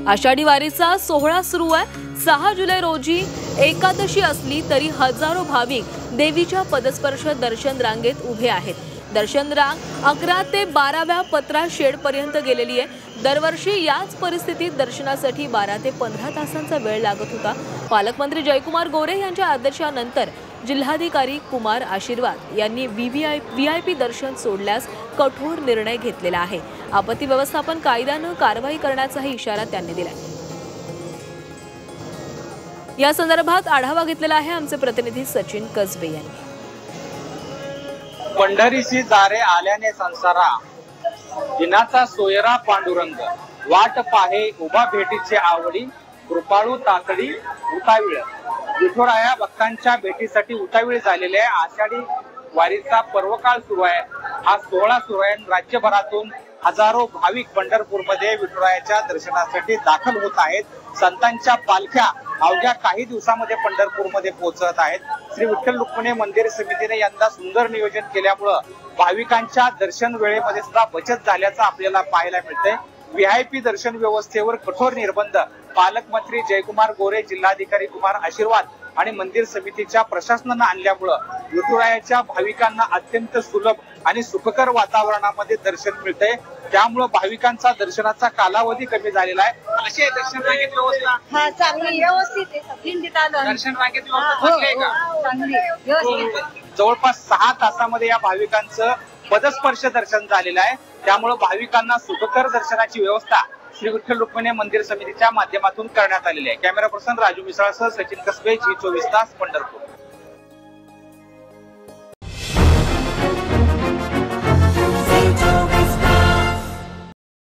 आषाढी वारीचा सोहळा सुरू आहे। 6 जुलै रोजी एकादशी असली तरी हजारो भाविक देवीच्या पदस्पर्श दर्शन रांगेत उभे आहेत। दर्शन रांग 11 ते 12व्या पत्रा शेड पर्यंत गेलेली आहे। दरवर्षी याच परिस्थितीत दर्शनासाठी 12 ते 15 तासांचा वेळ लागत होता। पालकमंत्री जयकुमार गोरे यांच्या आदेशानंतर जिल्हाधिकारी कुमार आशीर्वाद यांनी व्हीआयपी दर्शन सोडल्यास कठोर निर्णय घेतलेला आहे। आपत्ती व्यवस्थापन कायद्याने कारवाई करण्याचाही इशारा त्यांनी दिला। या संदर्भात आढावा घेतलेला आहे आमचे प्रतिनिधी सचिन कसबे यांनी। पंढरीशी जारे आल्याने संसारा, दिनाचा सोयरा पांडुरंग, वाट पाहे उभा भेटीचे आवडी, कृपाळू तातडी उतावीळ। विठुराया भक्तांच्या भेटीसाठी उतावीळ झालेले आषाढी वारीचा पर्वकाळ सुरू आहे। हा सोहळा सुरू आहे। राज्यभरातून हजारो भाविक पंढरपूरमध्ये विठुरायाच्या दर्शनासाठी दाखल होत आहेत। संतांच्या पालख्या अवघ्या काही दिवसांमध्ये पंढरपूरमध्ये पोहोचत आहेत। श्री विठ्ठल रुक्मिणी मंदिर समितीने यंदा सुंदर नियोजन केल्यामुळे भाविकांच्या दर्शन वेळेमध्ये सुद्धा बचत झाल्याचं आपल्याला पाहायला मिळतंय। व्हीआयपी दर्शन व्यवस्थेवर कठोर निर्बंध पालकमंत्री जयकुमार गोरे, जिल्हाधिकारी कुमार आशीर्वाद आणि मंदिर समितीच्या प्रशासनाने आणल्यामुळे विठुरायाच्या भाविकांना अत्यंत सुलभ आणि सुखकर वातावरणामध्ये दर्शन मिळतंय। त्यामुळे भाविकांचा दर्शनाचा कालावधी कमी झालेला आहे। अशी आहे दर्शन रांगेत व्यवस्था? हा, चांगली व्यवस्थित आहे। दर्शन रांगेत व्यवस्था चांगली आहे का? जवळपास 6 तासामध्ये या भाविकांचं पदस्पर्श दर्शन झालेलं आहे। त्यामुळे भाविकांना सुखकर दर्शनाची व्यवस्था श्री विठ्ठल रुक्मिणी मंदिर समितीच्या माध्यमातून करण्यात आलेली आहे। कॅमेरा पर्सन राजू मिसाळसह सचिन कसबे, जी 24 तास, पंढरपूर।